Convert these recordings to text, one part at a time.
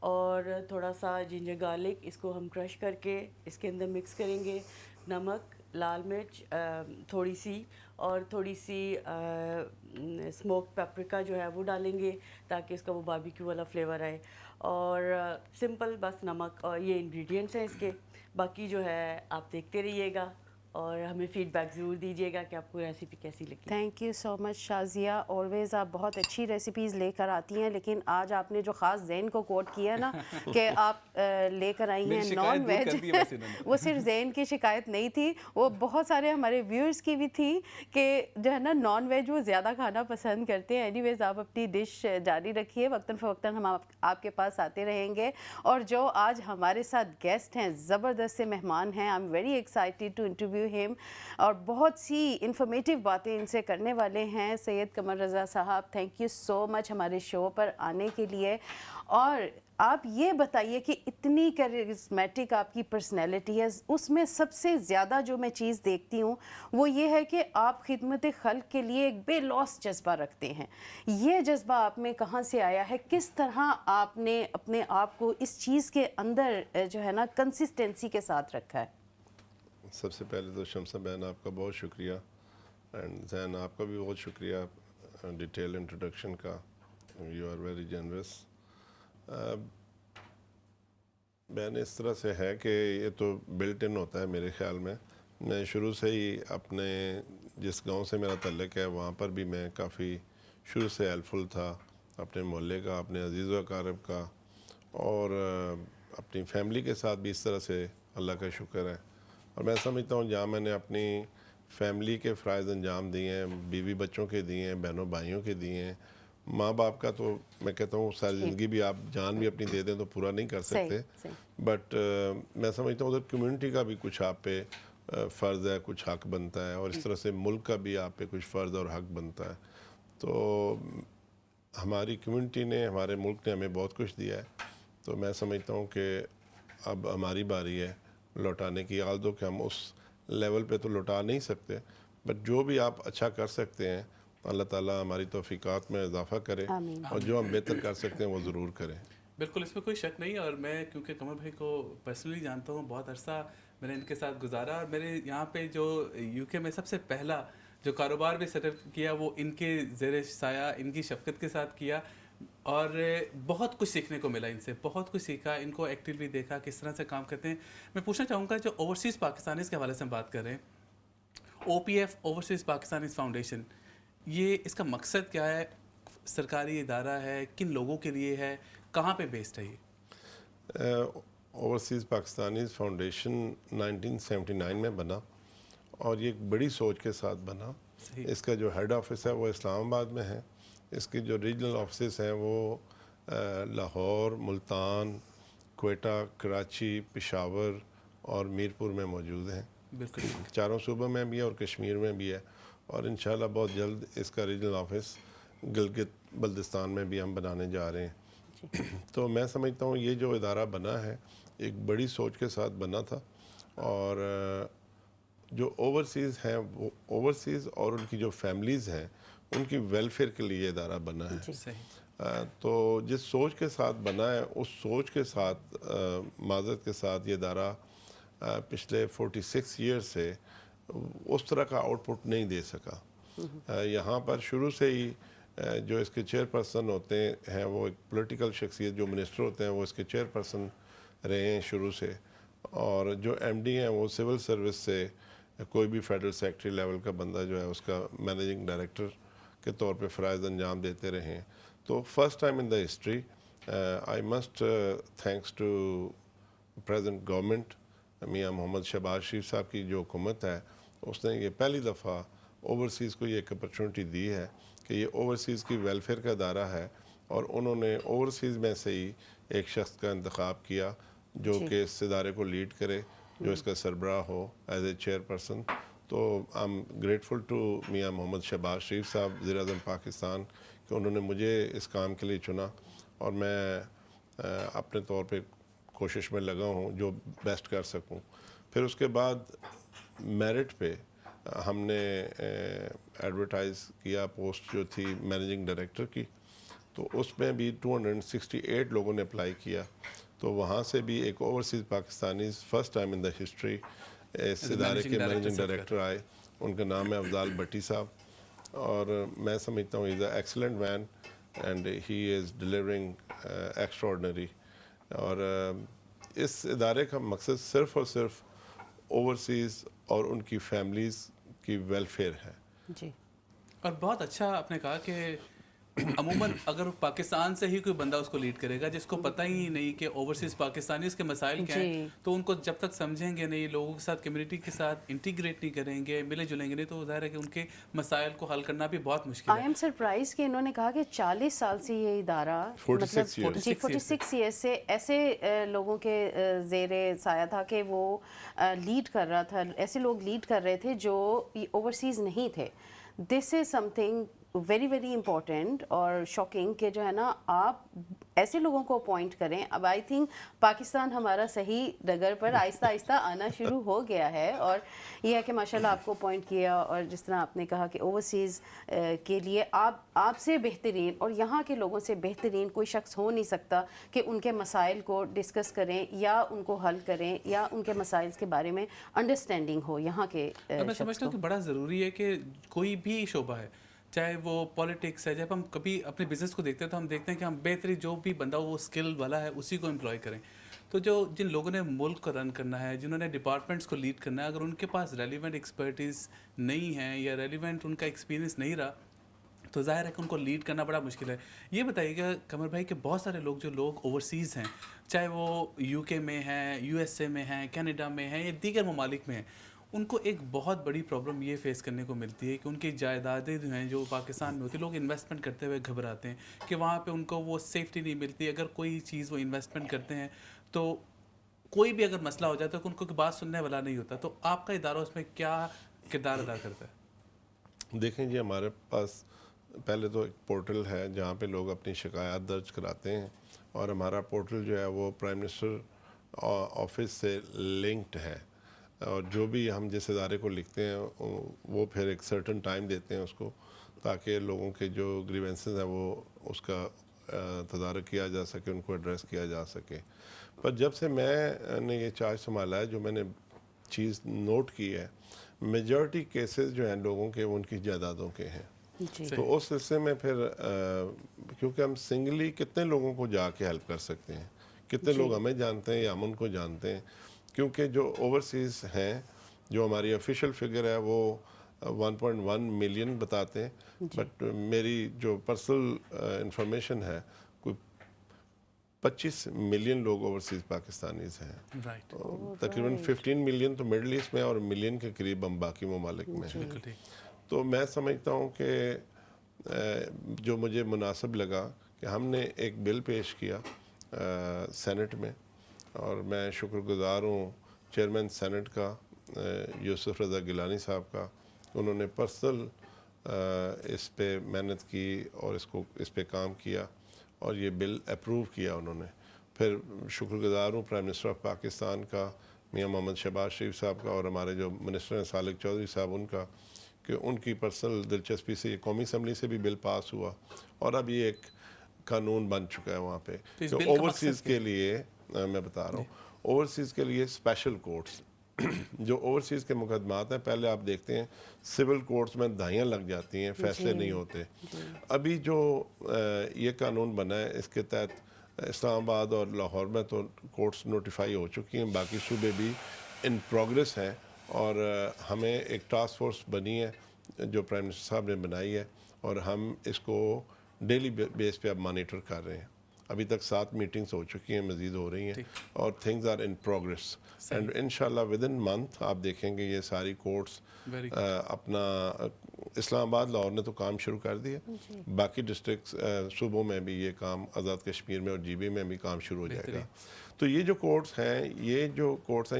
اور تھوڑا سا جنجر گارلک، اس کو ہم کرش کر کے اس کے اندر مکس کریں گے. نمک، لال مرچ تھوڑی سی، اور تھوڑی سی اسموک پیپریکا جو ہے وہ ڈالیں گے تاکہ اس کا وہ باربیکیو والا فلیور آئے. اور سمپل بس نمک اور یہ انگریڈینٹس ہیں اس کے. باقی جو ہے آپ دیکھتے رہیے گا اور ہمیں فیڈ بیک ضرور دیجیے گا کہ آپ کو ریسیپی کیسی لگی. Thank you so much Shazia. Always آپ بہت اچھی ریسیپیز لے کر آتی ہیں، لیکن آج آپ نے جو خاص زین کو کوٹ کیا نا کہ آپ لے کر آئی ہیں نان ویج، وہ صرف زین کی شکایت نہیں تھی، وہ بہت سارے ہمارے ویورز کی بھی تھی کہ جو ہے نا نان ویج وہ زیادہ کھانا پسند کرتے ہیں. اینی ویز آپ اپنی ڈش جاری رکھیے، وقتاً فوقتاً ہم آپ کے پاس آتے رہیں گے. اور جو آج ہمارے ساتھ گیسٹ ہیں، زبردست سے مہمان ہیں، I am very excited to interview him, اور بہت سی انفارمیٹیو باتیں ان سے کرنے والے ہیں. سید قمر رضا صاحب، تھینک یو سو مچ ہمارے شو پر آنے کے لیے. اور آپ یہ بتائیے کہ اتنی کیریزمیٹک آپ کی پرسنالٹی ہے، اس میں سب سے زیادہ جو میں چیز دیکھتی ہوں وہ یہ ہے کہ آپ خدمت خلق کے لیے ایک بے لوث جذبہ رکھتے ہیں. یہ جذبہ آپ میں کہاں سے آیا ہے؟ کس طرح آپ نے اپنے آپ کو اس چیز کے اندر جو ہے نا کنسسٹنسی کے ساتھ رکھا ہے؟ سب سے پہلے تو شمسہ بہن آپ کا بہت شکریہ، اینڈ زین آپ کا بھی بہت شکریہ ڈیٹیل انٹروڈکشن کا. You are very generous. بہن اس طرح سے ہے کہ یہ تو بلٹ ان ہوتا ہے میرے خیال میں. میں شروع سے ہی اپنے جس گاؤں سے میرا تعلق ہے وہاں پر بھی میں کافی شروع سے ہیلپ فل تھا، اپنے محلے کا، اپنے عزیز و اقارب کا، اور اپنی فیملی کے ساتھ بھی اس طرح سے اللہ کا شکر ہے. اور میں سمجھتا ہوں جہاں میں نے اپنی فیملی کے فرائض انجام دیے ہیں، بیوی بچوں کے دیے ہیں، بہنوں بھائیوں کے دیے ہیں، ماں باپ کا تو میں کہتا ہوں ساری زندگی بھی آپ جان بھی اپنی دے دیں تو پورا نہیں کر سکتے. بٹ میں سمجھتا ہوں ادھر کمیونٹی کا بھی کچھ آپ پہ فرض ہے، کچھ حق بنتا ہے، اور اس طرح سے ملک کا بھی آپ پہ کچھ فرض اور حق بنتا ہے. تو ہماری کمیونٹی نے، ہمارے ملک نے ہمیں بہت کچھ دیا ہے. تو میں سمجھتا ہوں کہ اب ہماری باری ہے لوٹانے کی. آلدو کہ ہم اس لیول پہ تو لوٹا نہیں سکتے، بٹ جو بھی آپ اچھا کر سکتے ہیں اللہ تعالیٰ ہماری توفیقات میں اضافہ کرے، اور جو ہم بہتر کر سکتے ہیں وہ ضرور کریں. بالکل، اس میں کوئی شک نہیں. اور میں کیونکہ قمر بھائی کو پرسنلی جانتا ہوں، بہت عرصہ میں نے ان کے ساتھ گزارا، اور میرے یہاں پہ جو یو کے میں سب سے پہلا جو کاروبار بھی سیٹ اپ کیا وہ ان کے زیر سایہ، ان کی شفقت کے ساتھ کیا. اور بہت کچھ سیکھنے کو ملا ان سے، بہت کچھ سیکھا، ان کو ایکٹیولی دیکھا کس طرح سے کام کرتے ہیں. میں پوچھنا چاہوں گا جو اوورسیز پاکستانیز کے حوالے سے ہم بات کر رہے ہیں، O P F overseas Pakistanis foundation, یہ اس کا مقصد کیا ہے؟ سرکاری ادارہ ہے؟ کن لوگوں کے لیے ہے؟ کہاں پہ بیسڈ ہے یہ؟ اوورسیز پاکستانیز فاؤنڈیشن 1979 میں بنا، اور یہ ایک بڑی سوچ کے ساتھ بنا. اس کا جو ہیڈ آفس ہے وہ اسلام آباد میں ہے. اس کے جو ریجنل آفسز ہیں وہ لاہور، ملتان، کوئٹہ، کراچی، پشاور اور میرپور میں موجود ہیں. بالکل، چاروں صوبوں میں بھی ہے اور کشمیر میں بھی ہے. اور انشاءاللہ بہت جلد اس کا ریجنل آفس گلگت بلتستان میں بھی ہم بنانے جا رہے ہیں. تو میں سمجھتا ہوں یہ جو ادارہ بنا ہے ایک بڑی سوچ کے ساتھ بنا تھا. اور جو اوورسیز ہیں وہ اوورسیز اور ان کی جو فیملیز ہیں ان کی ویلفیئر کے لیے ادارہ بنا ہے. تو جس سوچ کے ساتھ بنا ہے اس سوچ کے ساتھ معذرت کے ساتھ یہ ادارہ پچھلے 46 ایئر سے اس طرح کا آؤٹ پٹ نہیں دے سکا. یہاں پر شروع سے ہی جو اس کے چیئر پرسن ہوتے ہیں وہ ایک پولیٹیکل شخصیت، جو منسٹر ہوتے ہیں وہ اس کے چیئر پرسن رہے ہیں شروع سے. اور جو ایم ڈی ہیں وہ سول سروس سے کوئی بھی فیڈرل سیکرٹری لیول کا بندہ جو ہے اس کا مینیجنگ ڈائریکٹر کے طور پہ فرائض انجام دیتے رہے ہیں. تو first time in the history I must thanks to present government, Mian Muhammad Shahbaz شریف صاحب کی جو حکومت ہے اس نے یہ پہلی دفعہ اوورسیز کو یہ ایک اپرچونٹی دی ہے کہ یہ اوورسیز کی ویلفیئر کا ادارہ ہے. اور انہوں نے اوورسیز میں سے ہی ایک شخص کا انتخاب کیا جو کہ اس ادارے کو لیڈ کرے، جو اس کا سربراہ ہو ایز اے چیئر پرسن. تو آئی ایم گریٹفل ٹو میاں محمد شہباز شریف صاحب وزیر اعظم پاکستان کہ انہوں نے مجھے اس کام کے لیے چنا، اور میں اپنے طور پہ کوشش میں لگا ہوں جو بیسٹ کر سکوں. پھر اس کے بعد میرٹ پہ ہم نے ایڈورٹائز کیا پوسٹ جو تھی مینیجنگ ڈائریکٹر کی. تو اس میں بھی 268 لوگوں نے اپلائی کیا. تو وہاں سے بھی ایک overseas Pakistani first time in the history اس ادارے کے منیجنگ ڈائریکٹر آئے. ان کا نام ہے افضال بھٹی صاحب, اور میں سمجھتا ہوں is a excellent man and he is delivering extraordinary. اور اس ادارے کا مقصد صرف اور صرف اوورسیز اور ان کی فیملیز کی ویلفیئر ہے. جی, اور بہت اچھا آپ نے کہا کہ عموماً اگر پاکستان سے ہی کوئی بندہ اس کو لیڈ کرے گا جس کو پتہ ہی نہیں کہ اوورسیز پاکستانی اس کے مسائل کیا ہیں, تو ان کو جب تک سمجھیں گے نہیں, لوگوں کے ساتھ کمیونٹی کے ساتھ انٹیگریٹ نہیں کریں گے, ملے جلیں گے نہیں, تو ظاہر ہے کہ ان کے مسائل کو حل کرنا بھی بہت مشکل ہے. آئی ایم سرپرائز کہ انہوں نے کہا کہ 40 سال سے یہ ادارہ 46 ایئر سے ایسے لوگوں کے زیر سایہ تھا کہ وہ لیڈ کر رہا تھا, ایسے لوگ لیڈ کر رہے تھے جو اوورسیز نہیں تھے. This is something very very important اور شاکنگ کہ جو ہے نا آپ ایسے لوگوں کو اپوائنٹ کریں. اب آئی تھنک پاکستان ہمارا صحیح ڈگر پر آہستہ آہستہ آنا شروع ہو گیا ہے, اور یہ ہے کہ ماشاءاللہ آپ کو اپوائنٹ کیا, اور جس طرح آپ نے کہا کہ اوورسیز کے لیے آپ سے بہترین اور یہاں کے لوگوں سے بہترین کوئی شخص ہو نہیں سکتا کہ ان کے مسائل کو ڈسکس کریں یا ان کو حل کریں یا ان کے مسائل کے بارے میں انڈرسٹینڈنگ ہو یہاں کے. میں سمجھتا ہوں کہ بڑا ضروری ہے کہ کوئی بھی شعبہ ہے, چاہے وہ پالیٹکس ہے, جب ہم کبھی اپنے بزنس کو دیکھتے ہیں تو ہم دیکھتے ہیں کہ ہم بہترین جو بھی بندہ وہ اسکل والا ہے اسی کو امپلائی کریں. تو جن لوگوں نے ملک کو رن کرنا ہے, جنہوں نے ڈپارٹمنٹس کو لیڈ کرنا ہے, اگر ان کے پاس ریلیونٹ ایکسپرٹیز نہیں ہے یا ریلیونٹ ان کا ایکسپیرینس نہیں رہا, تو ظاہر ہے کہ ان کو لیڈ کرنا بڑا مشکل ہے. یہ بتائیے گا قمر بھائی کہ بہت سارے لوگ اوورسیز ہیں, چاہے وہ یو کے میں ہیں, یو ایس اے میں ہیں, کینیڈا میں ہیں یا دیگر ممالک میں ہیں, ان کو ایک بہت بڑی پرابلم یہ فیس کرنے کو ملتی ہے کہ ان کی جائیدادیں جو ہیں جو پاکستان میں ہوتی ہیں, لوگ انویسٹمنٹ کرتے ہوئے گھبراتے ہیں کہ وہاں پہ ان کو وہ سیفٹی نہیں ملتی. اگر کوئی چیز وہ انویسٹمنٹ کرتے ہیں تو کوئی بھی اگر مسئلہ ہو جاتا ہے تو ان کو بات سننے والا نہیں ہوتا. تو آپ کا ادارہ اس میں کیا کردار ادا کرتا ہے؟ دیکھیں جی, ہمارے پاس پہلے تو ایک پورٹل ہے جہاں پہ لوگ اپنی شکایات درج کراتے ہیں, اور ہمارا پورٹل جو ہے وہ پرائم منسٹر آفس سے لنکڈ ہے, اور جو بھی ہم جس ادارے کو لکھتے ہیں وہ پھر ایک سرٹن ٹائم دیتے ہیں اس کو, تاکہ لوگوں کے جو گریونسز ہیں وہ اس کا تدارک کیا جا سکے, ان کو ایڈریس کیا جا سکے. پر جب سے میں نے یہ چارج سنبھالا ہے, جو میں نے چیز نوٹ کی ہے, میجورٹی کیسز جو ہیں لوگوں کے وہ ان کی جائیدادوں کے ہیں. تو اس سلسلے میں پھر کیونکہ ہم سنگلی کتنے لوگوں کو جا کے ہیلپ کر سکتے ہیں, کتنے لوگ ہمیں جانتے ہیں یا ہم ان کو جانتے ہیں, کیونکہ جو اوورسیز ہیں, جو ہماری آفیشیل فگر ہے وہ 1.1 ملین بتاتے ہیں, بٹ میری جو پرسنل انفارمیشن ہے کوئی 25 ملین لوگ اوورسیز پاکستانیز ہیں. تقریباً 15 ملین تو مڈل ایسٹ میں اور ملین کے قریب ہم باقی ممالک میں ہیں. تو میں سمجھتا ہوں کہ جو مجھے مناسب لگا کہ ہم نے ایک بل پیش کیا سینٹ میں, اور میں شکر گزار ہوں چیئرمین سینٹ کا یوسف رضا گیلانی صاحب کا. انہوں نے پرسنل اس پہ محنت کی اور اس پہ کام کیا اور یہ بل اپروو کیا انہوں نے. پھر شکر گزار ہوں پرائم منسٹر آف پاکستان کا میاں محمد شہباز شریف صاحب کا, اور ہمارے جو منسٹر ہیں سالک چودھری صاحب ان کا, کہ ان کی پرسنل دلچسپی سے یہ قومی اسمبلی سے بھی بل پاس ہوا, اور اب یہ ایک قانون بن چکا ہے وہاں پہ. تو اوورسیز کے لیے میں بتا رہا ہوں, اوورسیز کے لیے اسپیشل کورٹس, جو اوورسیز کے مقدمات ہیں, پہلے آپ دیکھتے ہیں سول کورٹس میں دہائیاں لگ جاتی ہیں, فیصلے نہیں ہوتے. ابھی جو یہ قانون بنا ہے اس کے تحت اسلام آباد اور لاہور میں تو کورٹس نوٹیفائی ہو چکی ہیں, باقی صوبے بھی ان پروگرس ہیں, اور ہمیں ایک ٹاسک فورس بنی ہے جو پرائم منسٹر صاحب نے بنائی ہے, اور ہم اس کو ڈیلی بیس پہ اب مانیٹر کر رہے ہیں. ابھی تک 7 میٹنگز ہو چکی ہیں, مزید ہو رہی ہیں, اور things are in progress, and انشاءاللہ ود ان منتھ آپ دیکھیں گے یہ ساری کورٹس اپنا, اسلام آباد لاہور نے تو کام شروع کر دیا, باقی ڈسٹرکٹس صوبوں میں بھی یہ کام, آزاد کشمیر میں اور جی بی میں بھی کام شروع ہو جائے گا. تو یہ جو کورٹس ہیں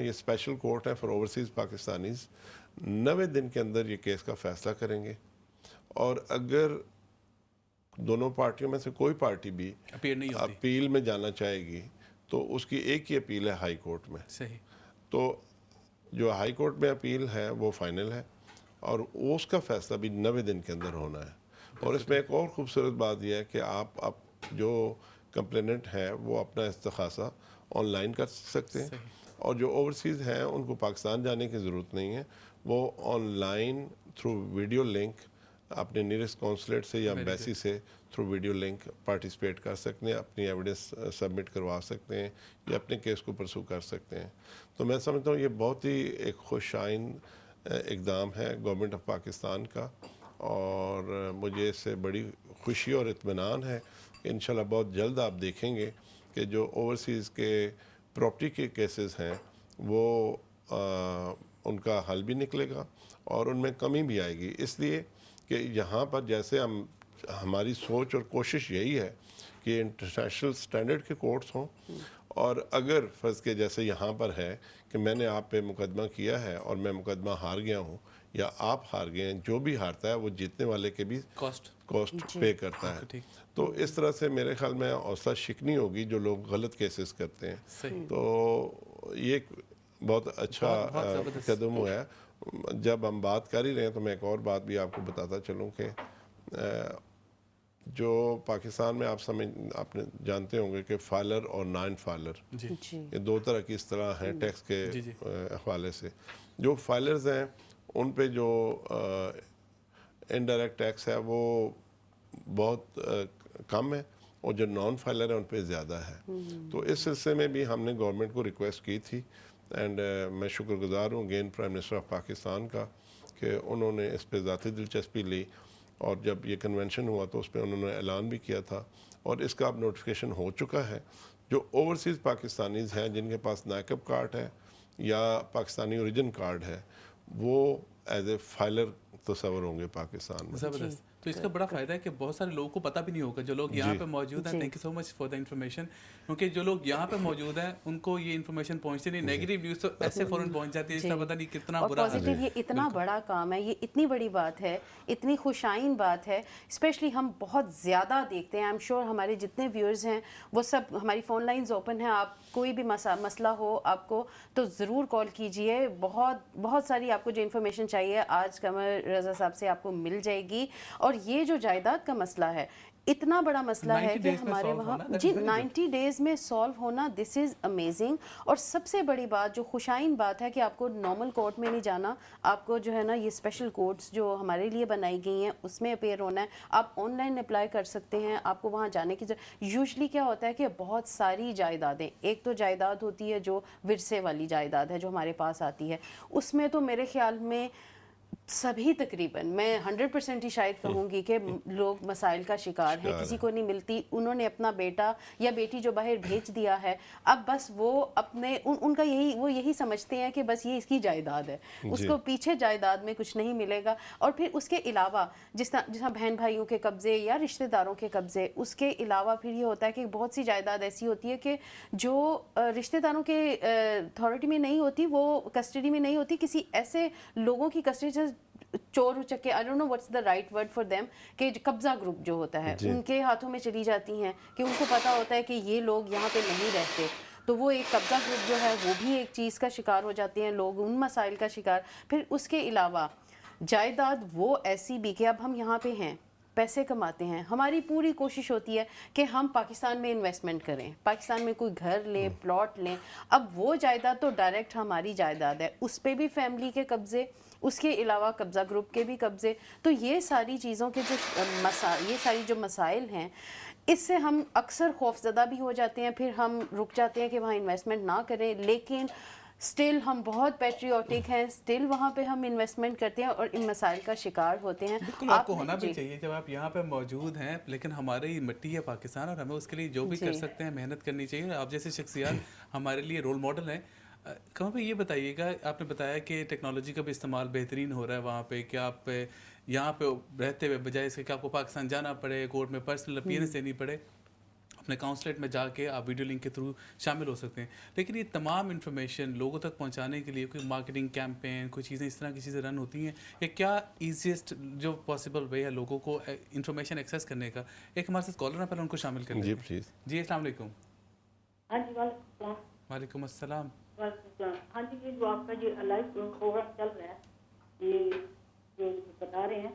یہ اسپیشل کورٹ ہیں فار اوورسیز پاکستانیز. 90 دن کے اندر یہ کیس کا فیصلہ کریں گے, اور اگر دونوں پارٹیوں میں سے کوئی پارٹی بھی اپیل میں جانا چاہے گی تو اس کی ایک ہی اپیل ہے ہائی کورٹ میں. تو جو ہائی کورٹ میں اپیل ہے وہ فائنل ہے, اور اس کا فیصلہ بھی 90 دن کے اندر ہونا ہے. اور اس میں ایک اور خوبصورت بات یہ ہے کہ آپ جو کمپلیننٹ ہے وہ اپنا استخاصہ آن لائن کر سکتے ہیں، اور جو اوورسیز ہیں ان کو پاکستان جانے کی ضرورت نہیں ہے، وہ on line through video link اپنے نیئرسٹ کونسلیٹ سے یا ایمبیسی سے تھرو ویڈیو لنک پارٹیسپیٹ کر سکتے ہیں، اپنی ایویڈنس سبمٹ کروا سکتے ہیں یا اپنے کیس کو پرسو کر سکتے ہیں. تو میں سمجھتا ہوں یہ بہت ہی ایک خوش آئند اقدام ہے گورنمنٹ آف پاکستان کا، اور مجھے اس سے بڑی خوشی اور اطمینان ہے کہ انشاءاللہ بہت جلد آپ دیکھیں گے کہ جو اوورسیز کے پراپرٹی کے کیسز ہیں وہ ان کا حل بھی نکلے گا اور ان میں کمی بھی آئے گی، اس لیے کہ یہاں پر جیسے ہماری سوچ اور کوشش یہی ہے کہ انٹرنیشنل سٹینڈرڈ کے کورٹس ہوں، اور اگر فرض کے جیسے یہاں پر ہے کہ میں نے آپ پہ مقدمہ کیا ہے اور میں مقدمہ ہار گیا ہوں یا آپ ہار گئے ہیں، جو بھی ہارتا ہے وہ جیتنے والے کے بھی کاسٹ پے کرتا ہے. تو اس طرح سے میرے خیال میں حوصلہ شکنی ہوگی جو لوگ غلط کیسز کرتے ہیں. تو یہ ایک بہت اچھا قدم ہوا ہے. جب ہم بات کر ہی رہے ہیں تو میں ایک اور بات بھی آپ کو بتاتا چلوں کہ جو پاکستان میں آپ جانتے ہوں گے کہ فائلر اور نان فائلر یہ دو طرح کی اصطلاح ہیں ٹیکس کے حوالے سے. جو فائلرز ہیں ان پہ جو انڈائریکٹ ٹیکس ہے وہ بہت کم ہے، اور جو نان فائلر ہیں ان پہ زیادہ ہے. تو اس سلسلے میں بھی ہم نے گورنمنٹ کو ریکویسٹ کی تھی، اینڈ میں شکر گزار ہوں again prime minister of Pakistan کا کہ انہوں نے اس پہ ذاتی دلچسپی لی، اور جب یہ کنونشن ہوا تو اس پہ انہوں نے اعلان بھی کیا تھا، اور اس کا اب نوٹیفیکیشن ہو چکا ہے. جو اوورسیز پاکستانیز ہیں جن کے پاس نیکب کارڈ ہے یا پاکستانی اوریجن کارڈ ہے وہ ایز اے فائلر تصور ہوں گے پاکستان میں. زبردست. تو اس کا بڑا فائدہ ہے کہ بہت سارے لوگوں کو پتہ بھی نہیں ہوگا جو لوگ یہاں پہ موجود ہیں. Thank you so much for the information. کیونکہ جو لوگ یہاں پہ موجود ہیں ان کو یہ انفارمیشن پہنچتی نہیں، نیگیٹو نیوز تو ایسے فوراً پہنچ جاتی ہے اس کا پتہ نہیں کتنا برا ہے. پازیٹیو یہ اتنا بڑا کام ہے، یہ اتنی بڑی بات ہے، اتنی خوش آئند بات ہے. اسپیشلی ہم بہت زیادہ دیکھتے ہیں، آئی ایم شیور ہمارے جتنے ویورز ہیں وہ سب، ہماری فون لائنز اوپن ہیں، آپ کوئی بھی مسئلہ ہو آپ کو تو ضرور کال کیجئے. بہت ساری آپ کو جو انفارمیشن چاہیے آج قمر رضا صاحب سے آپ کو مل جائے گی. اور یہ جو جائیداد کا مسئلہ ہے اتنا بڑا مسئلہ ہے کہ ہمارے وہاں 90 ڈیز میں سالو ہونا، دس از امیزنگ. اور سب سے بڑی بات جو خوشائن بات ہے کہ آپ کو نارمل کورٹ میں نہیں جانا، آپ کو جو ہے نا یہ اسپیشل کورٹس جو ہمارے لیے بنائی گئی ہیں اس میں اپیئر ہونا ہے. آپ آن لائن اپلائی کر سکتے ہیں، آپ کو وہاں جانے کی یوزلی کیا ہوتا ہے کہ بہت ساری جائیدادیں، ایک تو جائیداد ہوتی ہے جو ورثے والی جائیداد ہے جو ہمارے پاس آتی ہے، اس میں تو میرے خیال میں سبھی تقریباً، میں 100% ہی شاید کہوں گی کہ لوگ مسائل کا شکار ہیں، کسی کو نہیں ملتی. انہوں نے اپنا بیٹا یا بیٹی جو باہر بھیج دیا ہے، اب بس وہ اپنے ان کا یہی سمجھتے ہیں کہ بس یہ اس کی جائیداد ہے، اس کو پیچھے جائیداد میں کچھ نہیں ملے گا. اور پھر اس کے علاوہ جس طرح بہن بھائیوں کے قبضے یا رشتہ داروں کے قبضے، اس کے علاوہ پھر یہ ہوتا ہے کہ بہت سی جائیداد ایسی ہوتی ہے کہ جو رشتہ داروں کے اتھارٹی میں نہیں ہوتی، وہ کسٹڈی میں نہیں ہوتی، کسی ایسے لوگوں کی کسٹڈی سے، چور چکے، I don't know what's the right word for them، کہ قبضہ گروپ جو ہوتا ہے ان کے ہاتھوں میں چلی جاتی ہیں کہ ان کو پتہ ہوتا ہے کہ یہ لوگ یہاں پہ نہیں رہتے، تو وہ ایک قبضہ گروپ جو ہے وہ بھی ایک چیز کا شکار ہو جاتے ہیں لوگ، ان مسائل کا شکار. پھر اس کے علاوہ جائیداد وہ ایسی بھی کہ اب ہم یہاں پہ ہیں، پیسے کماتے ہیں، ہماری پوری کوشش ہوتی ہے کہ ہم پاکستان میں انویسٹمنٹ کریں، پاکستان میں کوئی گھر لیں، پلاٹ لیں. اب وہ جائیداد تو ڈائریکٹ ہماری جائیداد ہے، اس پہ بھی فیملی کے قبضے، اس کے علاوہ قبضہ گروپ کے بھی قبضے. تو یہ ساری چیزوں کے یہ ساری جو مسائل ہیں، اس سے ہم اکثر خوف زدہ بھی ہو جاتے ہیں، پھر ہم رک جاتے ہیں کہ وہاں انویسٹمنٹ نہ کریں. لیکن اسٹل ہم بہت پیٹریوٹک ہیں، اسٹل وہاں پہ ہم انویسٹمنٹ کرتے ہیں اور ان مسائل کا شکار ہوتے ہیں. بالکل آپ کو ہونا بھی چاہیے جب آپ یہاں پہ موجود ہیں، لیکن ہماری مٹی ہے پاکستان اور ہمیں اس کے لیے جو بھی کر سکتے ہیں محنت کرنی چاہیے. آپ جیسے شخصیات ہمارے لیے رول ماڈل ہیں. کہاں پہ یہ بتائیے گا، آپ نے بتایا کہ ٹیکنالوجی کا بھی استعمال بہترین ہو رہا ہے وہاں پہ، کہ آپ یہاں پہ رہتے ہوئے بجائے اس کے کہ آپ کو پاکستان جانا پڑے، کورٹ میں پرسنل اپیئرنس دینی پڑے، اپنے کاؤنسلیٹ میں جا کے آپ ویڈیو لنک کے تھرو شامل ہو سکتے ہیں. لیکن یہ تمام انفارمیشن لوگوں تک پہنچانے کے لیے کوئی مارکیٹنگ کیمپین، کوئی چیزیں اس طرح کی چیزیں رن ہوتی ہیں، یا کیا ایزیسٹ جو پاسبل وے ہے لوگوں کو انفارمیشن ایکسیس کرنے کا؟ ایک ہمارے ساتھ کالر ہے، پہلے ان کو شامل کر لیں. جی السلام علیکم. ہاں جی وعلیکم السلام. وعلیکم السلام. وعلیکم السلام. ہاں جی یہ جو آپ کا یہ لائیو پروگرام چل رہا ہے، یہ جو بتا رہے ہیں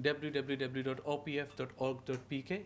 www.opf.org.pk,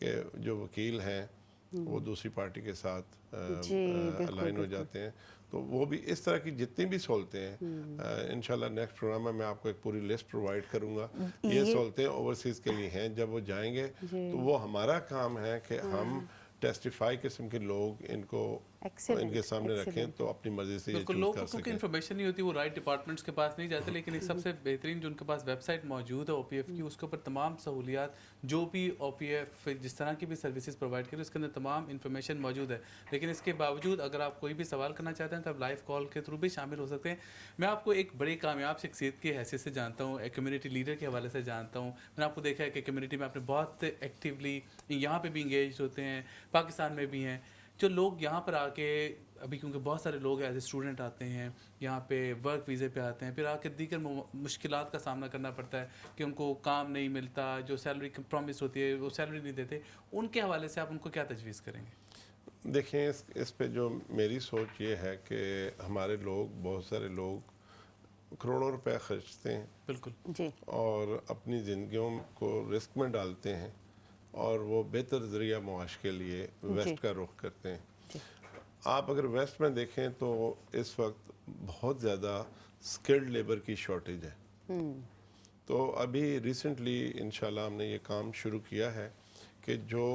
کہ جو وکیل ہیں وہ دوسری پارٹی کے ساتھ بالکل، الائن ہو جاتے ہیں. تو وہ بھی اس طرح کی جتنی بھی سہولتیں ہیں انشاءاللہ نیکسٹ پروگرام میں آپ کو ایک پوری لسٹ پرووائڈ کروں گا. یہ سہولتیں اوورسیز کے لیے ہیں. جب وہ جائیں گے تو وہ ہمارا کام ہے کہ ہم ٹیسٹیفائی قسم کے لوگ ان کو ان کے سامنے رکھیں تو اپنی مرضی سے یہ بالکل. چوز لوگوں کر کو کیونکہ سکیں. انفارمیشن نہیں ہوتی وہ رائٹ ڈپارٹمنٹس کے پاس نہیں جاتے, لیکن ایک سب سے بہترین جو ان کے پاس ویب سائٹ موجود ہے او پی ایف کی, اس کے اوپر تمام سہولیات جو بھی او پی ایف جس طرح کی بھی سروسز پرووائڈ کرے اس کے اندر تمام انفارمیشن موجود ہے. لیکن اس کے باوجود اگر آپ کوئی بھی سوال کرنا چاہتے ہیں تو آپ لائیو کال کے تھرو بھی شامل ہو سکتے ہیں. میں آپ کو ایک بڑی کامیاب شخصیت کی حیثیت سے جانتا ہوں, ایک کمیونٹی لیڈر کے حوالے سے جانتا ہوں. میں نے آپ کو دیکھا ہے کہ کمیونٹی میں آپ نے بہت ایکٹیولی یہاں پہ بھی انگیج ہوتے ہیں, پاکستان میں بھی ہیں. جو لوگ یہاں پر آ کے ابھی کیونکہ بہت سارے لوگ ایز اے اسٹوڈنٹ آتے ہیں یہاں پہ ورک ویزے پہ آتے ہیں, پھر آ کے دیگر مشکلات کا سامنا کرنا پڑتا ہے کہ ان کو کام نہیں ملتا, جو سیلری پرومس ہوتی ہے وہ سیلری نہیں دیتے. ان کے حوالے سے آپ ان کو کیا تجویز کریں گے؟ دیکھیں اس پہ جو میری سوچ یہ ہے کہ ہمارے لوگ بہت سارے لوگ کروڑوں روپے خرچتے ہیں بالکل جی اور اپنی زندگیوں کو رسک میں ڈالتے ہیں اور وہ بہتر ذریعہ معاش کے لیے ویسٹ کا رخ کرتے ہیں. آپ اگر ویسٹ میں دیکھیں تو اس وقت بہت زیادہ اسکلڈ لیبر کی شارٹیج ہے. تو ابھی ریسنٹلی انشاءاللہ ہم نے یہ کام شروع کیا ہے کہ جو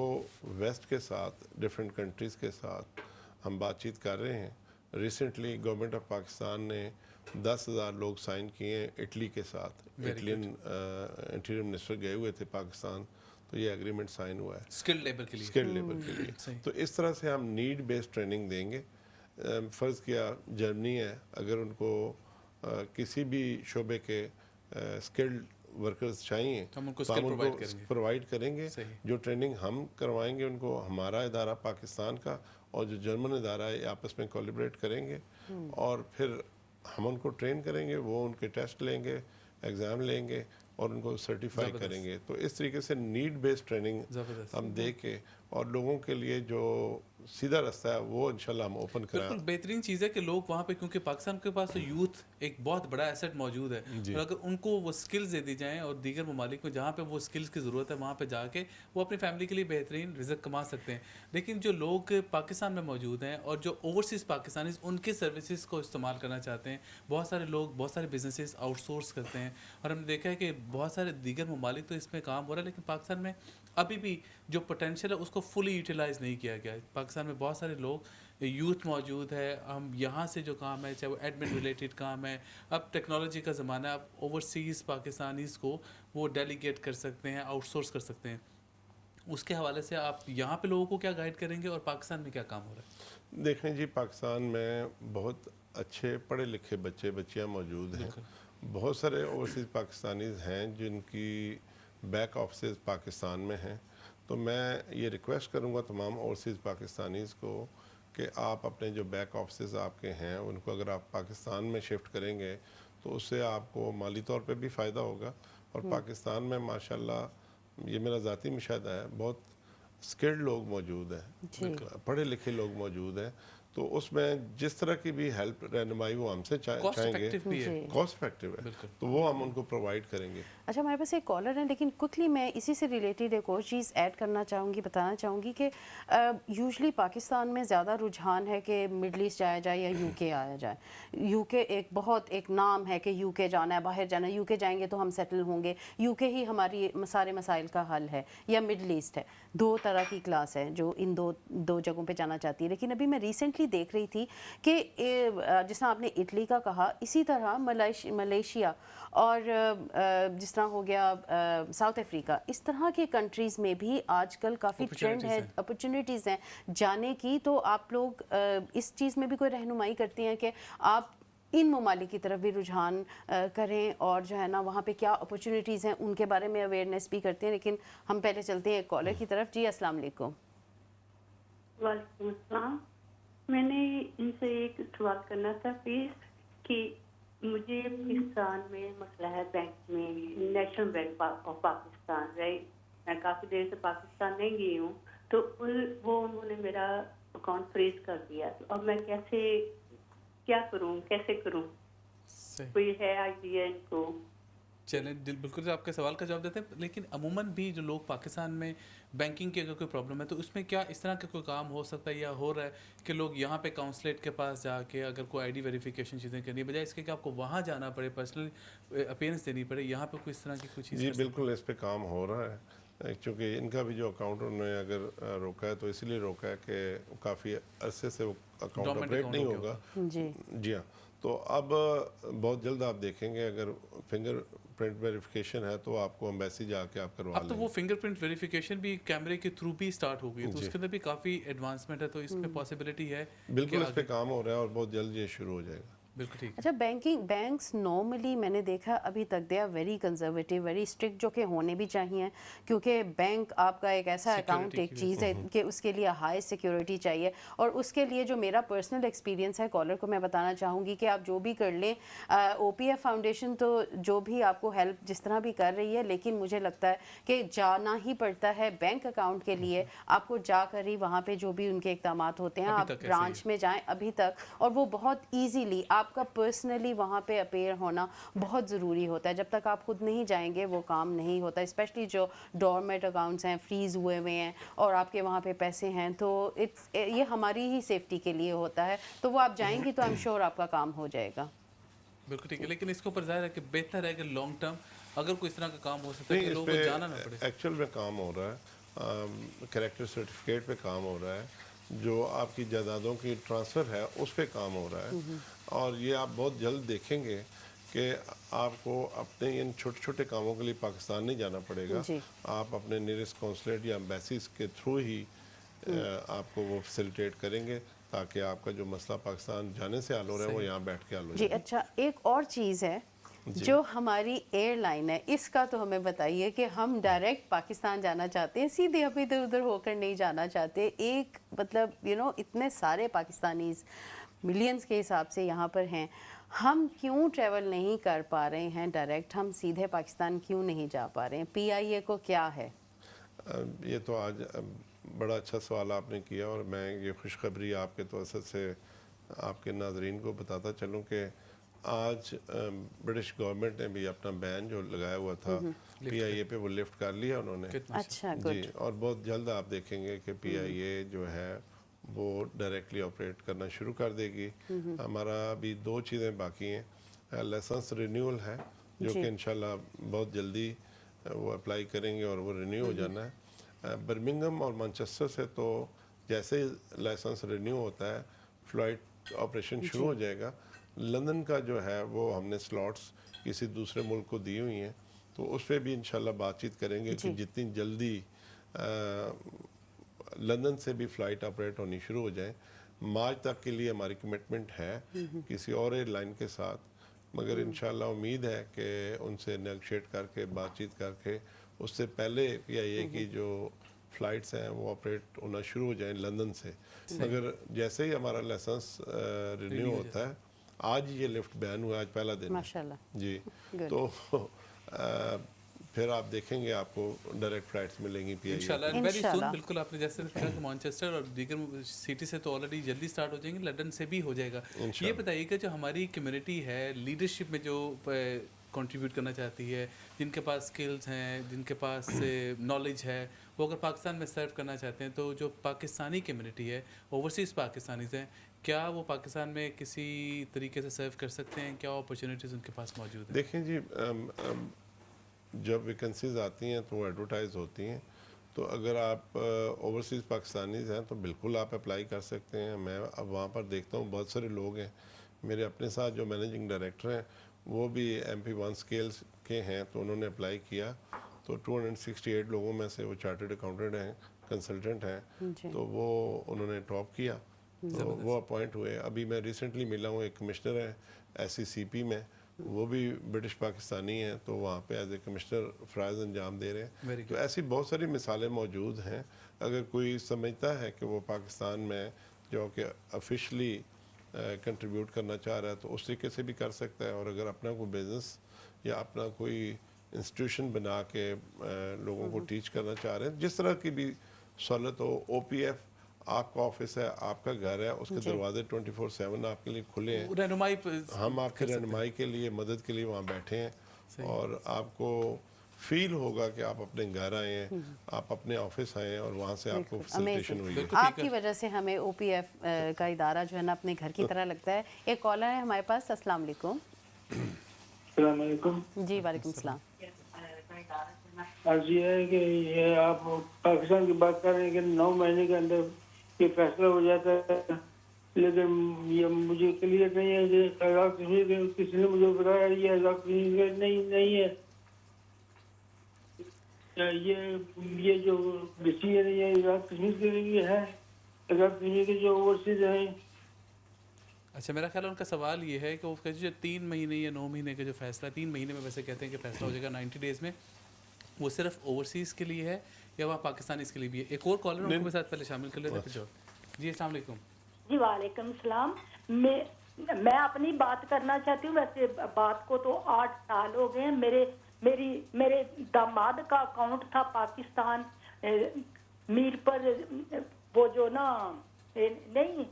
ویسٹ کے ساتھ ڈفرینٹ کنٹریز کے ساتھ ہم بات چیت کر رہے ہیں. ریسنٹلی گورنمنٹ آف پاکستان نے 10,000 لوگ سائن کیے ہیں اٹلی کے ساتھ. اٹلین انٹیریئر منسٹر گئے ہوئے تھے پاکستان, تو یہ ایگریمنٹ سائن ہوا ہے اسکلڈ لیبر کے لیے. اسکلڈ لیبر کے لیے. تو اس طرح سے ہم نیڈ بیسڈ ٹریننگ دیں گے. فرض کیا جرمنی ہے, اگر ان کو کسی بھی شعبے کے اسکلڈ ورکرز چاہیے ہم ان کو تو ہم اسکل ان کو پرووائڈ کریں گے. جو ٹریننگ ہم کروائیں گے ان کو ہمارا ادارہ پاکستان کا اور جو جرمن ادارہ ہے آپس میں کولیبریٹ کریں گے اور پھر ہم ان کو ٹرین کریں گے. وہ ان کے ٹیسٹ لیں گے, ایگزام لیں گے اور ان کو سرٹیفائی کریں گے. تو اس طریقے سے نیڈ بیسڈ ٹریننگ ہم دے کے اور لوگوں کے لیے جو سیدھا رستہ ہے وہ انشاءاللہ ہم اوپن کرائیں. بالکل بہترین چیز ہے کہ لوگ وہاں پہ, کیونکہ پاکستان کے پاس تو یوتھ ایک بہت بڑا ایسٹ موجود ہے, اور اگر ان کو وہ سکلز دے دی جائیں اور دیگر ممالک میں جہاں پہ وہ سکلز کی ضرورت ہے وہاں پہ جا کے وہ اپنی فیملی کے لیے بہترین رزق کما سکتے ہیں. لیکن جو لوگ پاکستان میں موجود ہیں اور جو اوورسیز پاکستانیز ان کے سروسز کو استعمال کرنا چاہتے ہیں, بہت سارے لوگ بہت سارے بزنسز آؤٹ سورس کرتے ہیں, اور ہم نے دیکھا ہے کہ بہت سارے دیگر ممالک تو اس میں کام ہو رہا ہے, لیکن پاکستان میں ابھی بھی جو پوٹینشیل ہے اس کو فلی یوٹیلائز نہیں کیا گیا ہے. پاکستان میں بہت سارے لوگ یوتھ موجود ہے, ہم یہاں سے جو کام ہے چاہے وہ ایڈمن ریلیٹڈ کام ہے, اب ٹیکنالوجی کا زمانہ ہے, اب اوورسیز پاکستانیز کو وہ ڈیلیگیٹ کر سکتے ہیں, آؤٹ سورس کر سکتے ہیں. اس کے حوالے سے آپ یہاں پہ لوگوں کو کیا گائیڈ کریں گے اور پاکستان میں کیا کام ہو رہا ہے؟ دیکھیں جی, پاکستان میں بہت اچھے پڑھے لکھے بچے بچیاں موجود ہیں. بہت سارے اوورسیز پاکستانیز ہیں جن کی بیک آفسز پاکستان میں ہیں. تو میں یہ ریکویسٹ کروں گا تمام اوورسیز پاکستانیز کو کہ آپ اپنے جو بیک آفسز آپ کے ہیں ان کو اگر آپ پاکستان میں شفٹ کریں گے تو اس سے آپ کو مالی طور پہ بھی فائدہ ہوگا. اور پاکستان میں ماشاءاللہ یہ میرا ذاتی مشاہدہ ہے, بہت اسکلڈ لوگ موجود ہیں, پڑھے لکھے لوگ موجود ہیں. تو اس میں جس طرح کی بھی ہیلپ رہنمائی وہ ہم سے چاہیں گے, کاسٹ افیکٹو ہے, تو وہ ہم ان کو پرووائڈ کریں گے. اچھا, ہمارے پاس ایک کالر ہے, لیکن کوئکلی میں اسی سے ریلیٹڈ ایک اور چیز ایڈ کرنا چاہوں گی, بتانا چاہوں گی کہ یوزلی پاکستان میں زیادہ رجحان ہے کہ مڈل ایسٹ جایا جائے یا یو کے آیا جائے. یو کے ایک نام ہے کہ یو کے جانا ہے, باہر جانا ہے, یو کے جائیں گے تو ہم سیٹل ہوں گے, یو کے ہی ہماری سارے مسائل کا حل ہے, یا مڈل ایسٹ ہے. دو طرح کی کلاس ہے جو ان دو جگہوں پہ جانا چاہتی ہے. لیکن ابھی میں ریسنٹلی دیکھ رہی تھی کہ جس طرح آپ نے اٹلی کا کہا, اسی طرح ملیشیا اور جس طرح ہو گیا ساؤتھ افریقہ, اس طرح کے کنٹریز میں بھی آج کل کافی ٹرینڈ ہے, اپرچونیٹیز ہیں جانے کی. تو آپ لوگ اس چیز میں بھی کوئی رہنمائی کرتی ہیں کہ آپ ان ممالک کی طرف بھی رجحان کریں اور جو ہے نا وہاں پہ کیا اپرچونیٹیز ہیں ان کے بارے میں اویئرنیس بھی کرتے ہیں. لیکن ہم پہلے چلتے ہیں ایک کالر کی طرف. جی السلام علیکم. وعلیکم السلام. میں نے ان سے ایک سوال کرنا تھا پلیز, کہ مجھے پاکستان میں مسئلہ ہے بینک میں, national bank of Pakistan, right. میں کافی دیر سے پاکستان نہیں گئی ہوں, تو انہوں نے میرا اکاؤنٹ فریز کر دیا. اب میں کیا کروں, کیسے کروں, کوئی ہے آئیڈیا ان کو؟ چلیں بالکل آپ کے سوال کا جواب دیتے ہیں، لیکن عموماً بھی جو لوگ پاکستان میں بینکنگ کی اگر کوئی پرابلم ہے تو اس میں کیا اس طرح کا کوئی کام ہو سکتا ہے یا ہو رہا ہے کہ لوگ یہاں پہ کاؤنسلیٹ کے پاس جا کے اگر کوئی آئی ڈی ویریفیکیشن چیزیں کرنی بجائے اس کے کہ آپ کو وہاں جانا پڑے، پرسنل اپیئرنس دینی پڑے، یہاں پہ کوئی اس طرح کی کوئی چیز؟ جی بالکل اس پہ کام ہو رہا ہے، چونکہ ان کا بھی جو اکاؤنٹ انہوں نے اگر روکا ہے تو اس لیے روکا ہے کہ کافی عرصے سے وہ اکاؤنٹ آپریٹ نہیں ہوگا. جی ہاں، تو اب بہت جلد آپ دیکھیں گے اگر فنگر پرنٹ ویریفیکیشن ہے تو آپ کو امبیسی جا کے آپ کروا اب تو لیں. وہ فنگر پرنٹ ویریفیکیشن بھی کیمرے کے تھرو بھی سٹارٹ ہو گئی ہے، تو اس کے اندر بھی کافی ایڈوانسمنٹ ہے، تو اس میں پاسبلٹی ہے بالکل اس پہ کام ہو رہا ہے اور بہت جلد یہ شروع ہو جائے گا. بالکل ٹھیک ہے. اچھا، بینکس نارملی میں نے دیکھا ابھی تک they are very conservative, very strict, جو کہ ہونے بھی چاہیے، کیونکہ بینک آپ کا ایک ایسا اکاؤنٹ ایک چیز ہے کہ اس کے لیے ہائی سیکیورٹی چاہیے. اور اس کے لیے جو میرا پرسنل ایکسپیرینس ہے کالر کو میں بتانا چاہوں گی کہ آپ جو بھی کر لیں، او پی ایف فاؤنڈیشن تو جو بھی آپ کو ہیلپ جس طرح بھی کر رہی ہے، لیکن مجھے لگتا ہے کہ جانا ہی پڑتا ہے بینک اکاؤنٹ کے لیے. آپ کو جا کر ہی وہاں پہ جو بھی ان کے اقدامات ہوتے ہیں آپ برانچ میں جائیں ابھی تک، اور وہ بہت ایزیلی آپ کا پرسنلی وہاں پہ اپیئر ہونا بہت ضروری ہوتا ہے. جب تک آپ خود نہیں جائیں گے وہ کام نہیں ہوتا، اسپیشلی جو ڈورمیٹ اکاؤنٹس ہیں، فریز ہوئے ہوئے ہیں اور آپ کے وہاں پہ پیسے ہیں، تو یہ ہماری ہی سیفٹی کے لیے ہوتا ہے. تو وہ آپ جائیں گی تو آئی ایم شیور آپ کا کام ہو جائے گا. بالکل ٹھیک ہے، لیکن اس کے اوپر ظاہر ہے کہ بہتر ہے کہ لانگ ٹرم اگر کوئی اس طرح کا کام ہو سکتا ہے کہ نہیں، اس لوگوں کو جانا نہ پڑے. پہ ایکچوئل میں کام ہو رہا ہے، کریکٹر سرٹیفکیٹ پہ کام ہو رہا ہے، جو آپ کی جائیدادوں کی ٹرانسفر ہے اس پہ کام ہو رہا ہے. اور یہ آپ بہت جلد دیکھیں گے کہ آپ کو اپنے ان چھوٹے چھوٹے کاموں کے لیے پاکستان نہیں جانا پڑے گا. آپ اپنے نیئرسٹ کونسلیٹ یا ایمبیسیز کے تھرو ہی آپ کو وہ فیسیلیٹیٹ کریں گے تاکہ آپ کا جو مسئلہ پاکستان جانے سے حل ہو رہا ہے وہ یہاں بیٹھ کے حل ہو جی جائے. اچھا، ایک اور چیز ہے جو ہماری ایئر لائن ہے، اس کا تو ہمیں بتائیے کہ ہم ڈائریکٹ پاکستان جانا چاہتے ہیں، سیدھے اب ادھر ادھر ہو کر نہیں جانا چاہتے. ایک مطلب اتنے سارے پاکستانیز ملینز کے حساب سے یہاں پر ہیں، ہم کیوں ٹریول نہیں کر پا رہے ہیں ڈائریکٹ؟ ہم سیدھے پاکستان کیوں نہیں جا پا رہے ہیں؟ پی آئی اے کو کیا ہے؟ یہ تو آج بڑا اچھا سوال آپ نے کیا، اور میں یہ خوشخبری آپ کے توسط سے آپ کے ناظرین کو بتاتا چلوں کہ آج برٹش گورنمنٹ نے بھی اپنا بین جو لگایا ہوا تھا پی آئی اے پہ وہ لفٹ کر لیا انہوں نے. اچھا، جی، اور بہت جلد آپ دیکھیں گے کہ پی آئی اے جو ہے وہ ڈائریکٹلی آپریٹ کرنا شروع کر دے گی. ہمارا ابھی 2 چیزیں باقی ہیں. لائسنس رینیول ہے جو کہ انشاءاللہ بہت جلدی وہ اپلائی کریں گے اور وہ رینیو ہو جانا ہے. برمنگھم اور مانچسٹر سے تو جیسے ہی لائسنس رینیو ہوتا ہے فلائٹ آپریشن شروع ہو جائے گا. لندن کا جو ہے وہ ہم نے سلاٹس کسی دوسرے ملک کو دی ہوئی ہیں، تو اس پہ بھی انشاءاللہ بات چیت کریں گے کہ جتنی جلدی لندن سے بھی فلائٹ آپریٹ ہونی شروع ہو جائیں. مارچ تک کے لیے ہماری کمٹمنٹ ہے کسی اور ایئر لائن کے ساتھ، مگر انشاءاللہ امید ہے کہ ان سے نیگوشیٹ کر کے بات چیت کر کے اس سے پہلے پی آئی اے کی جو فلائٹس ہیں وہ آپریٹ ہونا شروع ہو جائیں لندن سے. مگر جیسے ہی ہمارا لائسنس رینیو ہوتا ہے، آج یہ لفٹ بین ہوا، آج پہلا دن ماشاءاللہ. جی، تو پھر آپ دیکھیں گے آپ کو ڈائریکٹ فلائٹس ملیں گی پی آئی اے. انشاءاللہ ویری سون. بالکل آپ نے جیسے کہا کہ مانچسٹر اور دیگر سٹی سے تو آلریڈی جلدی سٹارٹ ہو جائیں گے، لندن سے بھی ہو جائے گا. یہ بتائیے کہ جو ہماری کمیونٹی ہے لیڈرشپ میں جو کنٹریبیوٹ کرنا چاہتی ہے، جن کے پاس سکلز ہیں، جن کے پاس نالج ہے، وہ اگر پاکستان میں سرو کرنا چاہتے ہیں، تو جو پاکستانی کمیونٹی ہے، اوورسیز پاکستانیز ہیں، کیا وہ پاکستان میں کسی طریقے سے سرو کر سکتے ہیں؟ کیا اپرچونیٹیز ان کے پاس موجود ہیں؟ دیکھیں جی، جب ویکنسیز آتی ہیں تو وہ ایڈورٹائز ہوتی ہیں، تو اگر آپ اوورسیز پاکستانیز ہیں تو بالکل آپ اپلائی کر سکتے ہیں. میں اب وہاں پر دیکھتا ہوں بہت سارے لوگ ہیں میرے اپنے ساتھ جو مینیجنگ ڈائریکٹر ہیں، وہ بھی MP1 اسکیلس کے ہیں، تو انہوں نے اپلائی کیا. تو 268 لوگوں میں سے وہ چارٹرڈ اکاؤنٹنٹ ہیں، کنسلٹنٹ ہیں، تو وہ انہوں نے ٹاپ کیا، تو وہ اپوائنٹ ہوئے. ابھی میں ریسنٹلی ملا ہوں، ایک کمشنر ہے SCCP میں، وہ بھی برٹش پاکستانی ہیں، تو وہاں پہ ایز اے کمشنر فرائض انجام دے رہے ہیں. تو ایسی بہت ساری مثالیں موجود ہیں. اگر کوئی سمجھتا ہے کہ وہ پاکستان میں جو کہ آفیشلی کنٹریبیوٹ کرنا چاہ رہا ہے تو اس طریقے سے بھی کر سکتا ہے. اور اگر اپنا کوئی بزنس یا اپنا کوئی انسٹیٹیوشن بنا کے لوگوں کو ٹیچ کرنا چاہ رہے ہیں، جس طرح کی بھی سہولت ہو، OPF آپ کا آفس ہے، آپ کا گھر ہے، اس کے دروازے 24/7 آپ کے لیے کھلے ہیں. رہنمائی ہم آپ کی رہنمائی کے لیے، مدد کے لیے وہاں بیٹھے ہیں. اور آپ کو فیل ہوگا کہ آپ اپنے گھر آئے ہیں, آپ اپنے آفس آئے ہیں اور وہاں سے آپ کو فیسیلیٹیشن ہوئی ہے. آپ کی وجہ سے ہمیں او پی ایف کا ادارہ جو ہے نا اپنے گھر کی طرح لگتا ہے. ایک کالر ہے ہمارے پاس. السلام علیکم. السلام علیکم. جی وعلیکم السلام. عرض یہ ہے کہ یہ آپ پاکستان کی بات کر رہے ہیں کہ 9 مہینے کے اندر یہ فیصلہ ہو جاتا ہے, لیکن یہ مجھے کلیئر نہیں ہے کہ آزاد کشمیر کسی نے مجھے بتایا یہ آزاد کشمیر نہیں ہے. یہ جو ڈسیزن ہے یہ آزاد کشمیر کے لیے ہے, آزاد کشمیر کے جو اوورسیز ہیں. اچھا میرا خیال ہے ان کا سوال یہ ہے کہ وہ جو 3 مہینے یا 9 مہینے کا جو فیصلہ 3 مہینے میں ویسے کہتے ہیں کہ فیصلہ ہو جائے گا 90 ڈیز میں, وہ صرف اوورسیز کے لیے ہے یا وہاں پاکستانیز کے لیے بھی ہے؟ ایک اور کالر ان کو بھی ساتھ پہلے شامل کر لیتے ہیں. جی السلام علیکم. جی وعلیکم السلام. میں اپنی بات کرنا چاہتی ہوں. ویسے بات کو تو 8 سال ہو گئے ہیں. میرے داماد کا اکاؤنٹ تھا پاکستان میر پر, وہ جو نا نہیں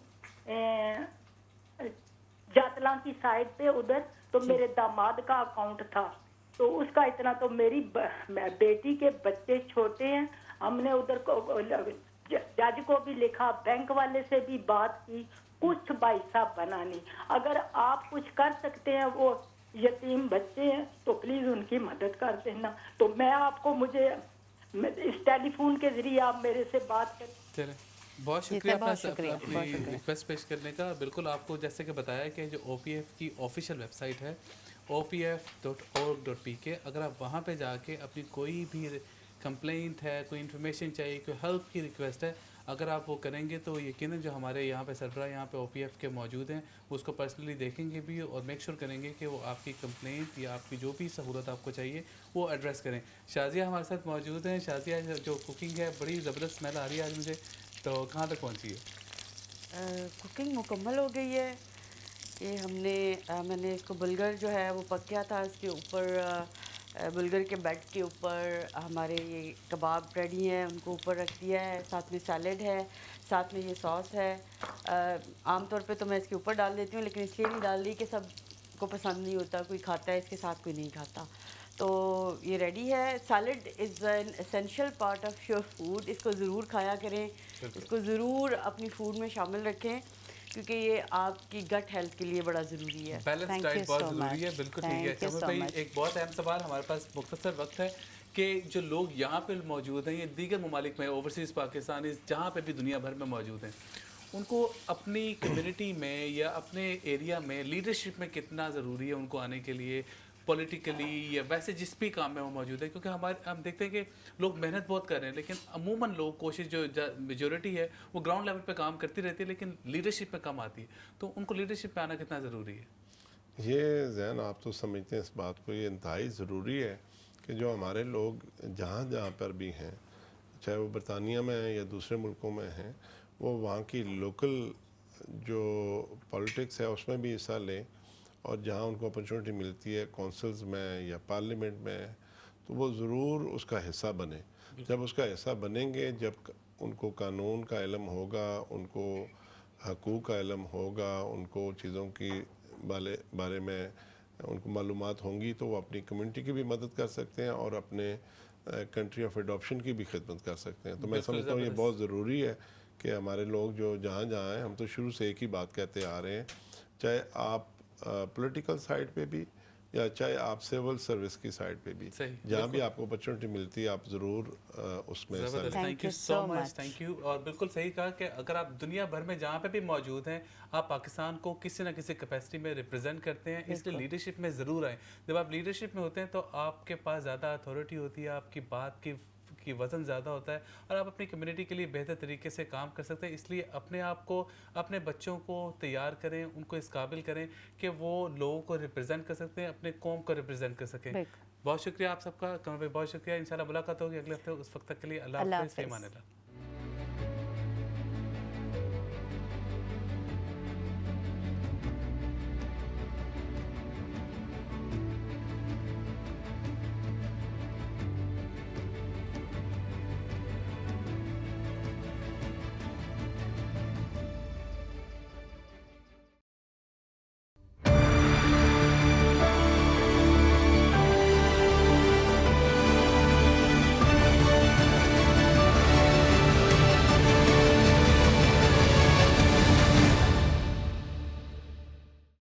جاتلاں کی سائڈ پہ ادھر, تو میرے داماد کا اکاؤنٹ تھا. تو اس کا اتنا, تو میری بیٹی کے بچے چھوٹے ہیں. ہم نے ادھر جج کو بھی لکھا, بینک والے سے بھی بات کی, کچھ بھائی صاحب بنا نہیں. اگر آپ کچھ کر سکتے ہیں, وہ یتیم بچے ہیں تو پلیز ان کی مدد کر دینا. تو میں آپ کو مجھے اس ٹیلی فون کے ذریعے آپ میرے سے بات کریں. چلیں بہت شکریہ اپنی ریکویسٹ پیش کرنے کا. بالکل آپ کو جیسے کہ بتایا کہ جو او پی ایف کی آفیشیل ویب سائٹ ہے opf.org.pk, اگر آپ وہاں پہ جا کے اپنی کوئی بھی کمپلینٹ ہے, کوئی انفارمیشن چاہیے, کوئی ہیلپ کی ریکویسٹ ہے, اگر آپ وہ کریں گے تو یقیناً جو ہمارے یہاں پہ سربراہ یہاں پہ او پی ایف کے موجود ہیں وہ اس کو پرسنلی دیکھیں گے بھی اور میک شور کریں گے کہ وہ آپ کی کمپلینٹ یا آپ کی جو بھی سہولت آپ کو چاہیے وہ ایڈریس کریں. شازیہ ہمارے ساتھ موجود ہیں. شازیہ جو کوکنگ ہے بڑی زبردست اسمیل آ رہی ہے آج مجھے, تو کہاں تک پہنچی ہے؟ کوکنگ مکمل ہو گئی ہے. یہ میں نے اس کو بلگر جو ہے وہ پک گیا تھا, اس کے اوپر بلگر کے بیڈ کے اوپر ہمارے یہ کباب ریڈی ہیں, ان کو اوپر رکھ دیا ہے. ساتھ میں سیلڈ ہے, ساتھ میں یہ سوس ہے. عام طور پہ تو میں اس کے اوپر ڈال دیتی ہوں, لیکن اس لیے نہیں ڈال دی کہ سب کو پسند نہیں ہوتا, کوئی کھاتا ہے اس کے ساتھ کوئی نہیں کھاتا. تو یہ ریڈی ہے. Salad is an essential part of your food. اس کو ضرور کھایا کریں, اس کو ضرور اپنی فوڈ میں شامل رکھیں, کیونکہ یہ آپ کی گٹ ہیلتھ کے لیے بڑا ضروری ہے. بیلنس ڈائٹ بہت ضروری ہے. بالکل ٹھیک ہے. چمن بھائی ایک بہت اہم سوال, ہمارے پاس مختصر وقت ہے, کہ جو لوگ یہاں پہ موجود ہیں, یہ دیگر ممالک میں اوورسیز پاکستانی جہاں پہ بھی دنیا بھر میں موجود ہیں, ان کو اپنی کمیونٹی میں یا اپنے ایریا میں لیڈرشپ میں کتنا ضروری ہے ان کو آنے کے لیے, پولیٹیکلی یا ویسے جس بھی کام میں وہ موجود ہے؟ کیونکہ ہم دیکھتے ہیں کہ لوگ محنت بہت کر رہے ہیں, لیکن عموماً لوگ کوشش جو میجورٹی ہے وہ گراؤنڈ لیول پہ کام کرتی رہتی ہے, لیکن لیڈرشپ میں کم آتی ہے. تو ان کو لیڈرشپ پہ آنا کتنا ضروری ہے؟ یہ ذہن آپ تو سمجھتے ہیں اس بات کو, یہ انتہائی ضروری ہے کہ جو ہمارے لوگ جہاں پر بھی ہیں, چاہے وہ برطانیہ میں ہیں یا دوسرے ملکوں میں ہیں, وہ وہاں کی لوکل جو پولیٹکس ہے اس میں بھی حصہ لیں, اور جہاں ان کو اپرچونٹی ملتی ہے کونسلز میں یا پارلیمنٹ میں, تو وہ ضرور اس کا حصہ بنیں. جب اس کا حصہ بنیں گے, جب ان کو قانون کا علم ہوگا, ان کو حقوق کا علم ہوگا, ان کو چیزوں کی بارے میں ان کو معلومات ہوں گی, تو وہ اپنی کمیونٹی کی بھی مدد کر سکتے ہیں اور اپنے کنٹری آف ایڈاپشن کی بھی خدمت کر سکتے ہیں. تو میں سمجھتا ہوں یہ بہت ضروری ہے کہ ہمارے لوگ جو جہاں ہیں, ہم تو شروع سے ایک ہی بات کہتے آ رہے ہیں, چاہے آپ پولیٹیکل سائڈ پہ بھی یا چاہے آپ سول سروس کی سائڈ پہ بھی, جہاں بھی آپ کو اپرچونٹی ملتی ہے آپ ضرور اس میں حصہ لیں. Thank you so much. Thank you. اور بالکل صحیح کہا کہ اگر آپ دنیا بھر میں جہاں پہ بھی موجود ہیں, آپ پاکستان کو کسی نہ کسی کیپیسٹی میں ریپرزینٹ کرتے ہیں, اس لیے لیڈرشپ میں ضرور آئیں. جب آپ لیڈرشپ میں ہوتے ہیں تو آپ کے پاس زیادہ اتھارٹی ہوتی ہے, آپ کی بات کی وزن زیادہ ہوتا ہے, اور آپ اپنی کمیونٹی کے لیے بہتر طریقے سے کام کر سکتے ہیں. اس لیے اپنے آپ کو, اپنے بچوں کو تیار کریں, ان کو اس قابل کریں کہ وہ لوگوں کو ریپرزینٹ کر سکتے ہیں, اپنے قوم کو ریپرزینٹ کر سکیں. بہت شکریہ آپ سب کا. کمر بھائی بہت شکریہ. انشاءاللہ ملاقات ہوگی اگلے ہفتے. اس وقت تک کے لیے اللہ حافظ. فی امان اللہ.